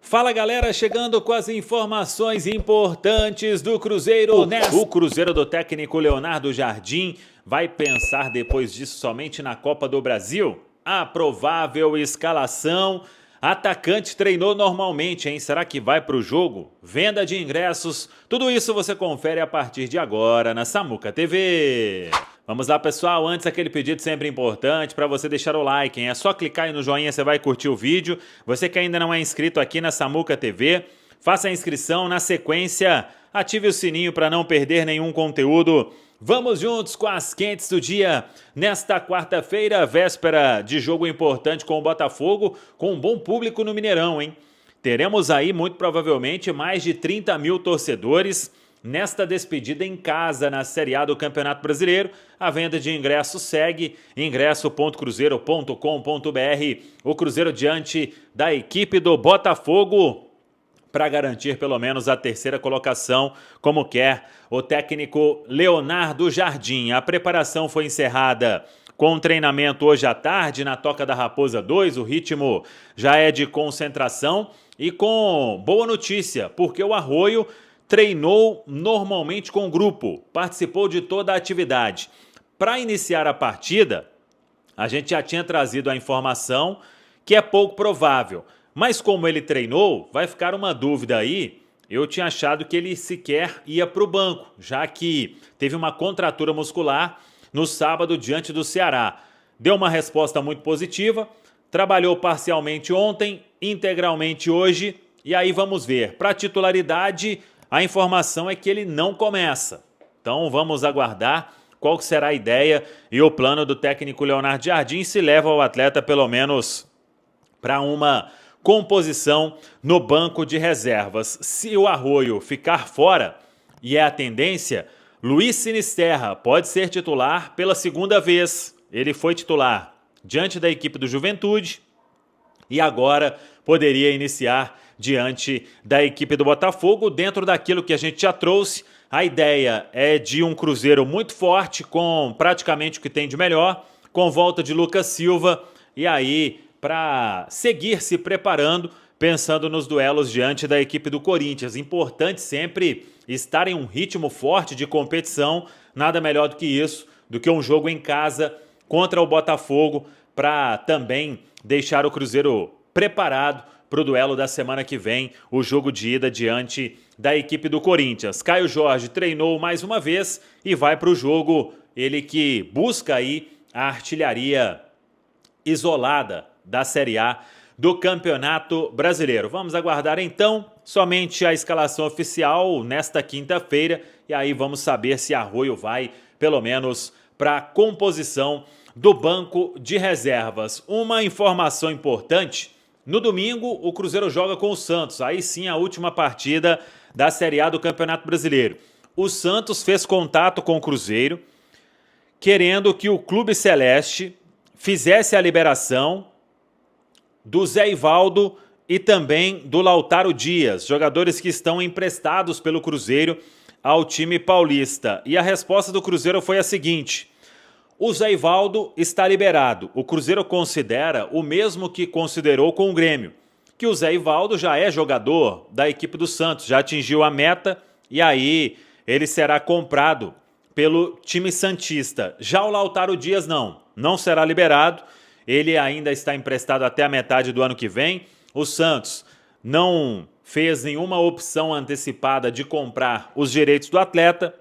Fala galera, chegando com as informações importantes do Cruzeiro. O Cruzeiro do técnico Leonardo Jardim vai pensar depois disso somente na Copa do Brasil? A provável escalação. Atacante treinou normalmente, hein? Será que vai para o jogo? Venda de ingressos, tudo isso você confere a partir de agora na Samuca TV. Vamos lá, pessoal, antes aquele pedido sempre importante para você deixar o like, hein? É só clicar aí no joinha, você vai curtir o vídeo. Você que ainda não é inscrito aqui na Samuca TV, faça a inscrição, na sequência ative o sininho para não perder nenhum conteúdo. Vamos juntos com as quentes do dia, nesta quarta-feira, véspera de jogo importante com o Botafogo, com um bom público no Mineirão, hein? Teremos aí, muito provavelmente, mais de 30 mil torcedores nesta despedida em casa na Série A do Campeonato Brasileiro. A venda de ingressos segue, ingresso.cruzeiro.com.br. O Cruzeiro diante da equipe do Botafogo para garantir pelo menos a terceira colocação, como quer o técnico Leonardo Jardim. A preparação foi encerrada com um treinamento hoje à tarde na Toca da Raposa 2, o ritmo já é de concentração e com boa notícia, porque o Arroio treinou normalmente com o grupo, participou de toda a atividade. Para iniciar a partida, a gente já tinha trazido a informação que é pouco provável, mas como ele treinou, vai ficar uma dúvida aí. Eu tinha achado que ele sequer ia para o banco, já que teve uma contratura muscular no sábado diante do Ceará. Deu uma resposta muito positiva, trabalhou parcialmente ontem, integralmente hoje, e aí vamos ver. Para titularidade, a informação é que ele não começa. Então vamos aguardar qual será a ideia e o plano do técnico Leonardo Jardim, se leva o atleta pelo menos para uma composição no banco de reservas. Se o Arroio ficar fora, e é a tendência, Luiz Sinisterra pode ser titular pela segunda vez. Ele foi titular diante da equipe do Juventude e agora poderia iniciar diante da equipe do Botafogo, dentro daquilo que a gente já trouxe. A ideia é de um Cruzeiro muito forte, com praticamente o que tem de melhor, com volta de Lucas Silva, e aí para seguir se preparando, pensando nos duelos diante da equipe do Corinthians. Importante sempre estar em um ritmo forte de competição, nada melhor do que isso, do que um jogo em casa contra o Botafogo, para também deixar o Cruzeiro preparado para o duelo da semana que vem, o jogo de ida diante da equipe do Corinthians. Caio Jorge treinou mais uma vez e vai para o jogo, ele que busca aí a artilharia isolada da Série A do Campeonato Brasileiro. Vamos aguardar então somente a escalação oficial nesta quinta-feira e aí vamos saber se Arroio vai pelo menos para a composição do banco de reservas. Uma informação importante: no domingo o Cruzeiro joga com o Santos, aí sim a última partida da Série A do Campeonato Brasileiro. O Santos fez contato com o Cruzeiro, querendo que o Clube Celeste fizesse a liberação do Zé Ivaldo e também do Lautaro Dias, jogadores que estão emprestados pelo Cruzeiro ao time paulista. E a resposta do Cruzeiro foi a seguinte: o Zé Ivaldo está liberado. O Cruzeiro considera o mesmo que considerou com o Grêmio, que o Zé Ivaldo já é jogador da equipe do Santos, já atingiu a meta e aí ele será comprado pelo time santista. Já o Lautaro Dias não será liberado. Ele ainda está emprestado até a metade do ano que vem. O Santos não fez nenhuma opção antecipada de comprar os direitos do atleta.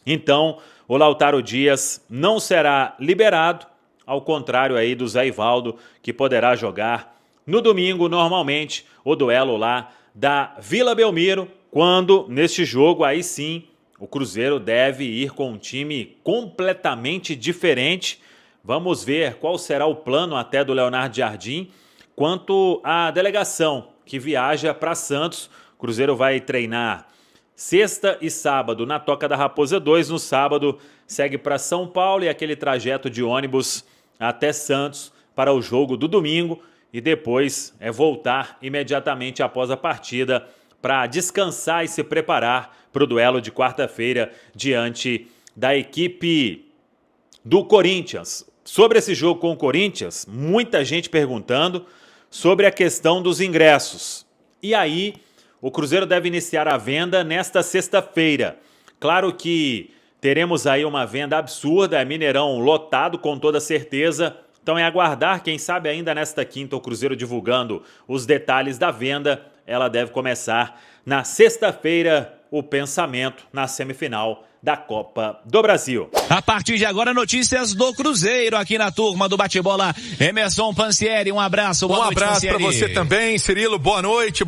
Então, o Lautaro Dias não será liberado, ao contrário aí do Zé Ivaldo, que poderá jogar no domingo, normalmente, o duelo lá da Vila Belmiro, quando, neste jogo, aí sim, o Cruzeiro deve ir com um time completamente diferente. Vamos ver qual será o plano até do Leonardo Jardim quanto à delegação que viaja para Santos. O Cruzeiro vai treinar sexta e sábado na Toca da Raposa 2. No sábado segue para São Paulo e aquele trajeto de ônibus até Santos para o jogo do domingo. E depois é voltar imediatamente após a partida para descansar e se preparar para o duelo de quarta-feira diante da equipe do Corinthians. Sobre esse jogo com o Corinthians, muita gente perguntando sobre a questão dos ingressos. E aí, o Cruzeiro deve iniciar a venda nesta sexta-feira. Claro que teremos aí uma venda absurda, é Mineirão lotado com toda certeza. Então é aguardar, quem sabe ainda nesta quinta o Cruzeiro divulgando os detalhes da venda. Ela deve começar na sexta-feira, o pensamento na semifinal da Copa do Brasil. A partir de agora, notícias do Cruzeiro aqui na turma do Bate-Bola. Emerson Pansieri, um abraço. Boa noite, abraço para você também, Cirilo. Boa noite,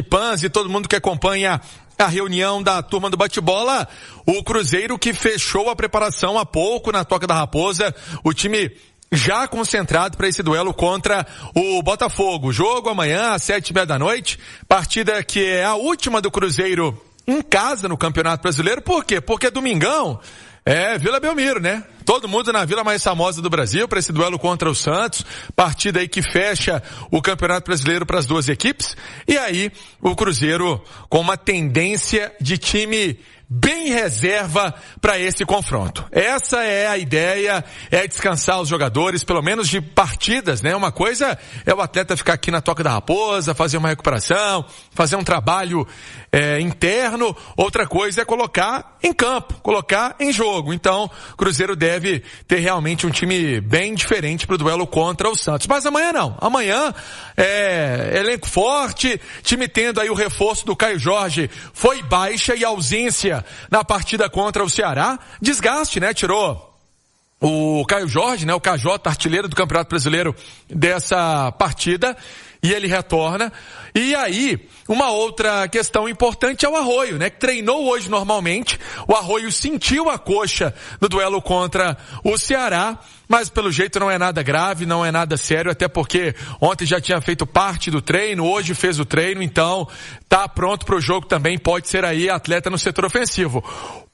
Panzi, todo mundo que acompanha a reunião da turma do Bate-Bola. O Cruzeiro que fechou a preparação há pouco na Toca da Raposa. O time já concentrado para esse duelo contra o Botafogo. Jogo amanhã às 7h30 da noite. Partida que é a última do Cruzeiro em casa no Campeonato Brasileiro. Por quê? Porque domingão é Vila Belmiro, né? Todo mundo na vila mais famosa do Brasil para esse duelo contra o Santos. Partida aí que fecha o Campeonato Brasileiro para as duas equipes. E aí o Cruzeiro com uma tendência de time bem reserva para esse confronto. Essa é a ideia, é descansar os jogadores, pelo menos de partidas, né? Uma coisa é o atleta ficar aqui na Toca da Raposa, fazer uma recuperação, fazer um trabalho interno, outra coisa é colocar em campo, colocar em jogo. Então, o Cruzeiro deve ter realmente um time bem diferente para o duelo contra o Santos. Mas amanhã não. Amanhã elenco forte, time tendo aí o reforço do Caio Jorge, foi baixa e ausência na partida contra o Ceará. Desgaste, né? Tirou o Caio Jorge, né? O KJ, artilheiro do Campeonato Brasileiro dessa partida. E ele retorna. E aí, uma outra questão importante é o Arroio, né? Que treinou hoje normalmente. O Arroio sentiu a coxa no duelo contra o Ceará, mas pelo jeito não é nada grave, não é nada sério, até porque ontem já tinha feito parte do treino, hoje fez o treino, então tá pronto pro jogo também, pode ser aí atleta no setor ofensivo.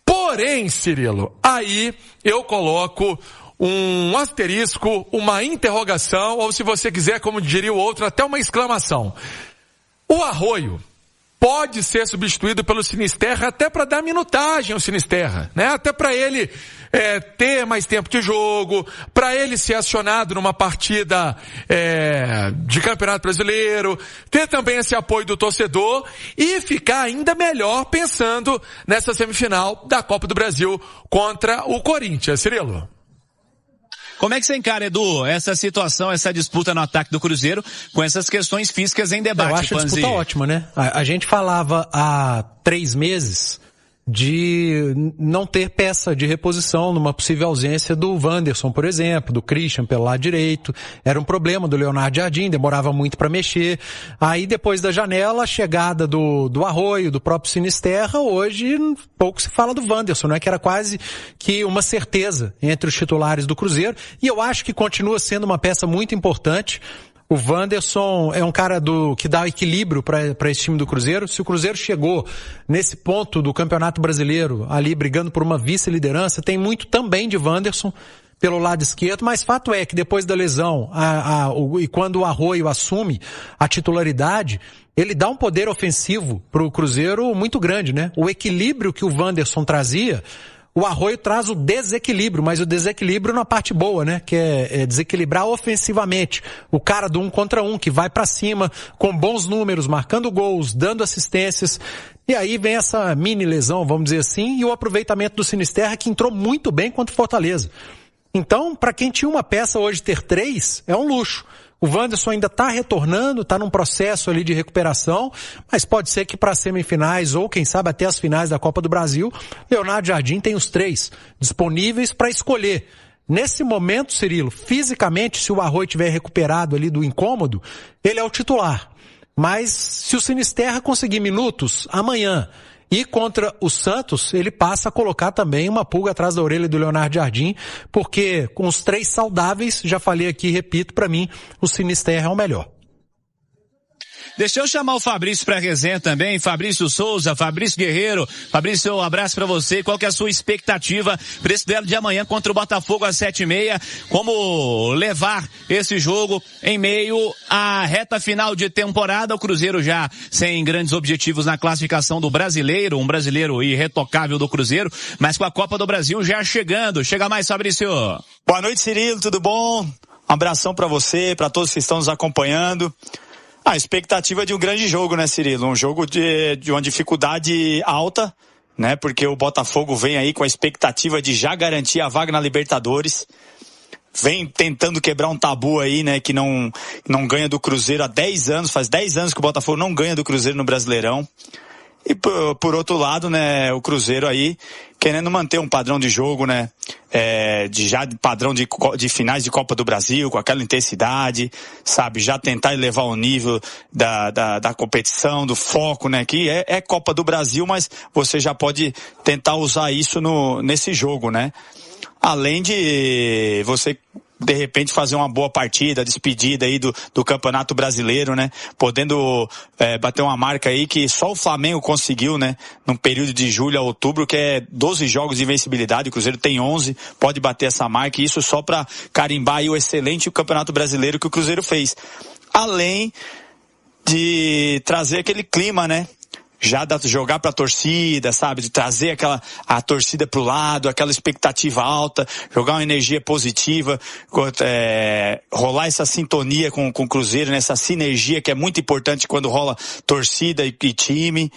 Porém, Cirilo, aí eu coloco um asterisco, uma interrogação, ou se você quiser, como diria o outro, até uma exclamação. O Arroio pode ser substituído pelo Sinisterra até para dar minutagem ao Sinisterra, né? Até para ele ter mais tempo de jogo, para ele ser acionado numa partida de Campeonato Brasileiro, ter também esse apoio do torcedor e ficar ainda melhor pensando nessa semifinal da Copa do Brasil contra o Corinthians. Cirilo? Como é que você encara, Edu, essa situação, essa disputa no ataque do Cruzeiro com essas questões físicas em debate? Eu acho a disputa ótima, né? A gente falava há 3 meses de não ter peça de reposição numa possível ausência do Wanderson, por exemplo, do Christian pelo lado direito. Era um problema do Leonardo Jardim, demorava muito para mexer. Aí depois da janela, a chegada do Arroio, do próprio Sinisterra, hoje pouco se fala do Wanderson, né? Que era quase que uma certeza entre os titulares do Cruzeiro. E eu acho que continua sendo uma peça muito importante. O Wanderson é um cara que dá equilíbrio para esse time do Cruzeiro. Se o Cruzeiro chegou nesse ponto do Campeonato Brasileiro, ali brigando por uma vice-liderança, tem muito também de Wanderson pelo lado esquerdo, mas fato é que depois da lesão, e quando o Arroio assume a titularidade, ele dá um poder ofensivo pro Cruzeiro muito grande, né? O equilíbrio que o Wanderson trazia, o Arroio traz o desequilíbrio, mas o desequilíbrio na parte boa, né? Que é desequilibrar ofensivamente. O cara do 1 contra 1, que vai pra cima, com bons números, marcando gols, dando assistências. E aí vem essa mini lesão, vamos dizer assim, e o aproveitamento do Sinisterra, que entrou muito bem contra o Fortaleza. Então, para quem tinha uma peça hoje ter 3, é um luxo. O Wanderson ainda está retornando, está num processo ali de recuperação, mas pode ser que para as semifinais ou quem sabe até as finais da Copa do Brasil, Leonardo Jardim tem os 3 disponíveis para escolher. Nesse momento, Cirilo, fisicamente, se o Arroio tiver recuperado ali do incômodo, ele é o titular. Mas se o Sinisterra conseguir minutos amanhã e contra o Santos, ele passa a colocar também uma pulga atrás da orelha do Leonardo Jardim, porque com os 3 saudáveis, já falei aqui, repito, para mim, o Sinisterra é o melhor. Deixa eu chamar o Fabrício para a resenha também. Fabrício Souza, Fabrício Guerreiro. Fabrício, um abraço para você. Qual que é a sua expectativa para esse duelo de amanhã contra o Botafogo às 7h30? Como levar esse jogo em meio à reta final de temporada? O Cruzeiro já sem grandes objetivos na classificação do Brasileiro, um brasileiro irretocável do Cruzeiro, mas com a Copa do Brasil já chegando. Chega mais, Fabrício. Boa noite, Cirilo, tudo bom? Um abração para você, para todos que estão nos acompanhando. A expectativa de um grande jogo, né, Cirilo? Um jogo de uma dificuldade alta, né? Porque o Botafogo vem aí com a expectativa de já garantir a vaga na Libertadores. Vem tentando quebrar um tabu aí, né? Que não ganha do Cruzeiro há 10 anos. Faz 10 anos que o Botafogo não ganha do Cruzeiro no Brasileirão. E por outro lado, né, o Cruzeiro aí querendo manter um padrão de jogo, né, padrão de finais de Copa do Brasil, com aquela intensidade, sabe, já tentar elevar o nível da competição, do foco, né, que é Copa do Brasil, mas você já pode tentar usar isso nesse jogo, né. Além de você, de repente, fazer uma boa partida, despedida aí do Campeonato Brasileiro, né? Podendo bater uma marca aí que só o Flamengo conseguiu, né? Num período de julho a outubro, que é 12 jogos de invencibilidade. O Cruzeiro tem 11, pode bater essa marca. E isso só para carimbar aí o excelente Campeonato Brasileiro que o Cruzeiro fez. Além de trazer aquele clima, né? Já jogar pra torcida, sabe, de trazer a torcida pro lado, aquela expectativa alta, jogar uma energia positiva, rolar essa sintonia com o Cruzeiro, né, essa sinergia que é muito importante quando rola torcida e time,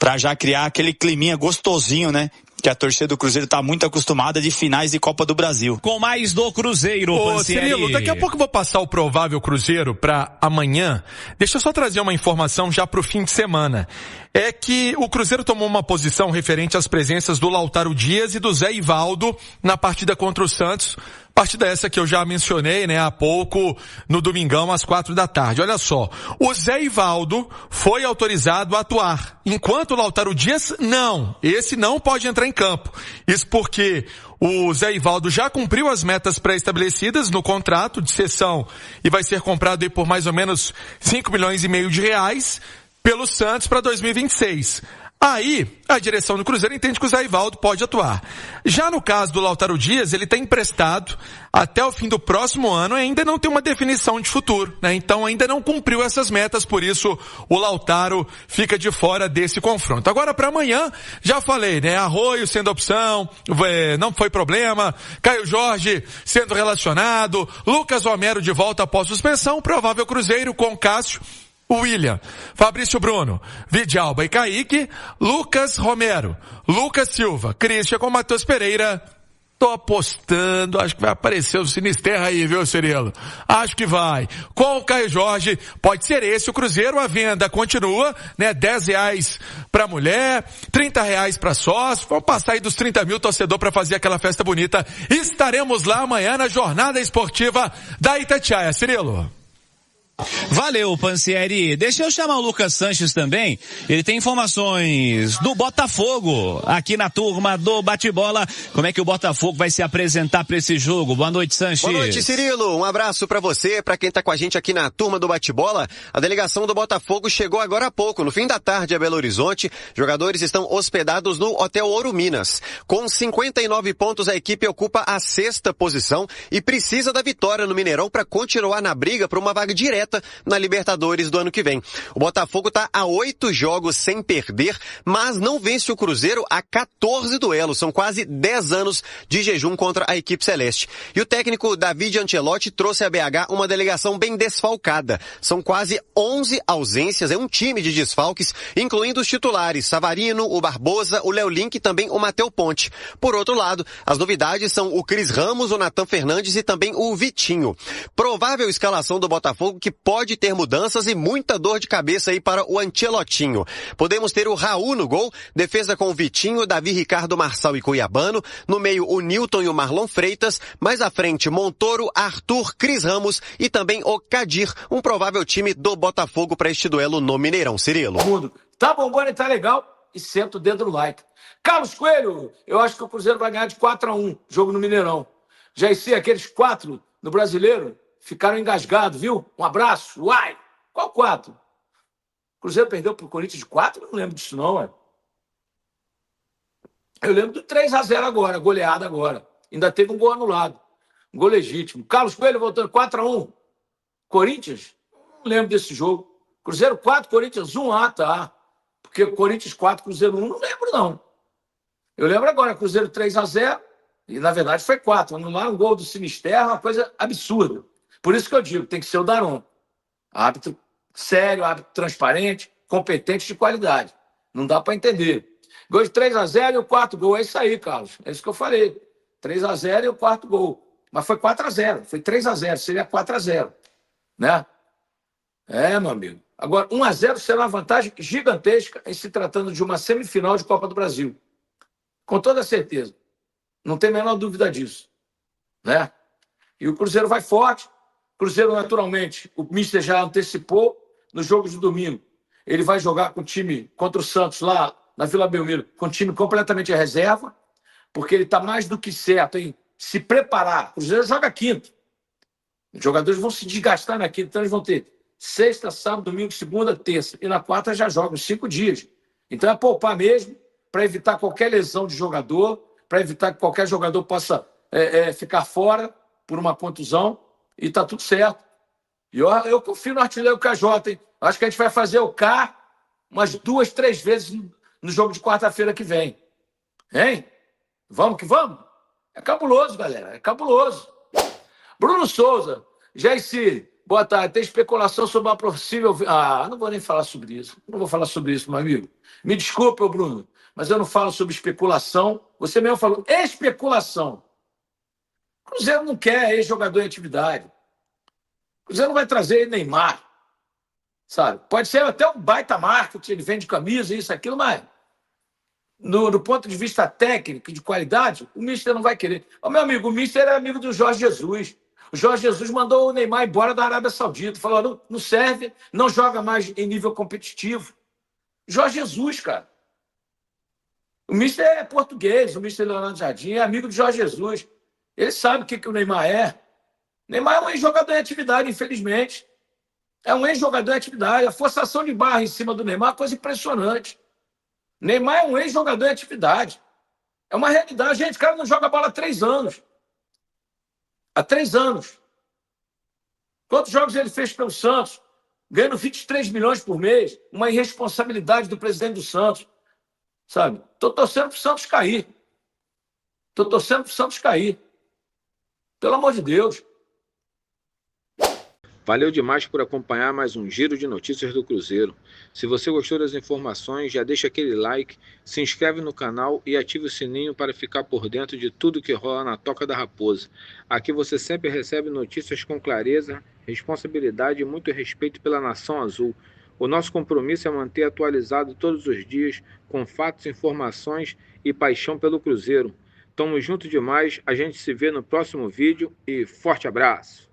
pra já criar aquele climinha gostosinho, né, que a torcida do Cruzeiro tá muito acostumada de finais de Copa do Brasil. Com mais do Cruzeiro, Ô, Cirilo, daqui a pouco eu vou passar o provável Cruzeiro pra amanhã. Deixa eu só trazer uma informação já pro fim de semana. É que o Cruzeiro tomou uma posição referente às presenças do Lautaro Dias e do Zé Ivaldo na partida contra o Santos. Partida essa que eu já mencionei, né, há pouco, no domingão, às 16h. Olha só, o Zé Ivaldo foi autorizado a atuar, enquanto o Lautaro Dias, não. Esse não pode entrar em campo. Isso porque o Zé Ivaldo já cumpriu as metas pré-estabelecidas no contrato de cessão e vai ser comprado aí por mais ou menos 5,5 milhões de reais pelo Santos para 2026. Aí, a direção do Cruzeiro entende que o Zé Ivaldo pode atuar. Já no caso do Lautaro Dias, ele está emprestado até o fim do próximo ano e ainda não tem uma definição de futuro, né? Então ainda não cumpriu essas metas, por isso o Lautaro fica de fora desse confronto. Agora para amanhã, já falei, né? Arroio sendo opção, não foi problema, Caio Jorge sendo relacionado, Lucas Romero de volta após suspensão, provável Cruzeiro com Cássio, William, Fabrício Bruno, Vidalba e Kaique, Lucas Romero, Lucas Silva, Christian com Matheus Pereira. Tô apostando, acho que vai aparecer o Sinisterra aí, viu, Cirilo? Acho que vai. Com o Caio Jorge, pode ser esse o Cruzeiro, a venda continua, né? R$10 pra mulher, R$30 pra sócio, vamos passar aí dos 30 mil torcedor pra fazer aquela festa bonita. Estaremos lá amanhã na jornada esportiva da Itatiaia, Cirilo. Valeu, Pansieri. Deixa eu chamar o Lucas Sanches também. Ele tem informações do Botafogo aqui na turma do Bate-Bola. Como é que o Botafogo vai se apresentar para esse jogo? Boa noite, Sanches. Boa noite, Cirilo. Um abraço para você, para quem tá com a gente aqui na turma do Bate-Bola. A delegação do Botafogo chegou agora há pouco, no fim da tarde, a Belo Horizonte. Jogadores estão hospedados no Hotel Ouro Minas. Com 59 pontos, a equipe ocupa a 6ª posição e precisa da vitória no Mineirão para continuar na briga por uma vaga direta na Libertadores do ano que vem. O Botafogo está a 8 jogos sem perder, mas não vence o Cruzeiro a 14 duelos. São quase 10 anos de jejum contra a equipe celeste. E o técnico David Ancelotti trouxe a BH uma delegação bem desfalcada. São quase 11 ausências, é um time de desfalques, incluindo os titulares Savarino, o Barbosa, o Léo Link e também o Matheus Ponte. Por outro lado, as novidades são o Cris Ramos, o Natan Fernandes e também o Vitinho. Provável escalação do Botafogo que pode ter mudanças e muita dor de cabeça aí para o Ancelotinho. Podemos ter o Raul no gol, defesa com o Vitinho, Davi, Ricardo, Marçal e Cuiabano, no meio o Nilton e o Marlon Freitas, mais à frente Montoro, Arthur, Cris Ramos e também o Kadir, um provável time do Botafogo para este duelo no Mineirão. Cirilo. Mundo. Tá bombando e tá legal e senta o dedo no like. Carlos Coelho, eu acho que o Cruzeiro vai ganhar de 4-1, jogo no Mineirão. Já sei aqueles 4 no Brasileiro, ficaram engasgados, viu? Um abraço. Uai! Qual 4? O Cruzeiro perdeu pro Corinthians de 4? Não lembro disso não, ué. Eu lembro do 3-0 agora, goleada agora. Ainda teve um gol anulado. Um gol legítimo. Carlos Coelho voltando 4-1. Corinthians? Não lembro desse jogo. Cruzeiro 4, Corinthians 1. Ah, tá. Porque Corinthians 4, Cruzeiro 1, não lembro não. Eu lembro agora, Cruzeiro 3-0. E na verdade foi 4. Anularam um gol do Sinisterra, uma coisa absurda. Por isso que eu digo, tem que ser o Daron. Árbitro sério, árbitro transparente, competente, de qualidade. Não dá para entender. Gol de 3-0 e o quarto gol. É isso aí, Carlos. É isso que eu falei. 3-0 e o quarto gol. Mas foi 4-0. Foi 3-0. Seria 4-0. Né? Meu amigo. Agora, 1-0 será uma vantagem gigantesca em se tratando de uma semifinal de Copa do Brasil. Com toda certeza. Não tem a menor dúvida disso. Né? E o Cruzeiro vai forte. Cruzeiro, naturalmente, o Mister já antecipou no jogo de domingo. Ele vai jogar com o time contra o Santos lá na Vila Belmiro, com o time completamente reserva, porque ele está mais do que certo em se preparar. O Cruzeiro joga quinta. Os jogadores vão se desgastar na quinta, então eles vão ter sexta, sábado, domingo, segunda, terça. E na quarta já jogam 5 dias. Então é poupar mesmo, para evitar qualquer lesão de jogador, para evitar que qualquer jogador possa ficar fora por uma contusão, e está tudo certo. E eu confio no artilheiro KJ, hein? Acho que a gente vai fazer o K umas 2, 3 vezes no jogo de quarta-feira que vem. Hein? Vamos que vamos? É cabuloso, galera. É cabuloso. Bruno Souza, Jair, boa tarde. Tem especulação sobre uma possível... não vou nem falar sobre isso. Não vou falar sobre isso, meu amigo. Me desculpa, Bruno, mas eu não falo sobre especulação. Você mesmo falou especulação. O Cruzeiro não quer ex-jogador em atividade. O Cruzeiro não vai trazer Neymar. Sabe? Pode ser até um baita marketing, ele vende camisa, isso, aquilo, mas do ponto de vista técnico, de qualidade, o Mister não vai querer. Meu amigo, o Mister é amigo do Jorge Jesus. O Jorge Jesus mandou o Neymar embora da Arábia Saudita. Falou, não serve, não joga mais em nível competitivo. Jorge Jesus, cara. O Mister é português, o Mister Leonardo Jardim é amigo do Jorge Jesus. Ele sabe o que o Neymar é. O Neymar é um ex-jogador em atividade, infelizmente. É um ex-jogador em atividade. A forçação de barra em cima do Neymar é uma coisa impressionante. Neymar é um ex-jogador em atividade. É uma realidade. Gente, o cara não joga bola há 3 anos. Há 3 anos. Quantos jogos ele fez pelo Santos? Ganhando 23 milhões por mês. Uma irresponsabilidade do presidente do Santos. Sabe? Estou torcendo para o Santos cair. Estou torcendo para o Santos cair. Pelo amor de Deus. Valeu demais por acompanhar mais um Giro de Notícias do Cruzeiro. Se você gostou das informações, já deixa aquele like, se inscreve no canal e ative o sininho para ficar por dentro de tudo que rola na Toca da Raposa. Aqui você sempre recebe notícias com clareza, responsabilidade e muito respeito pela Nação Azul. O nosso compromisso é manter atualizado todos os dias, com fatos, informações e paixão pelo Cruzeiro. Tamo junto demais, a gente se vê no próximo vídeo e forte abraço!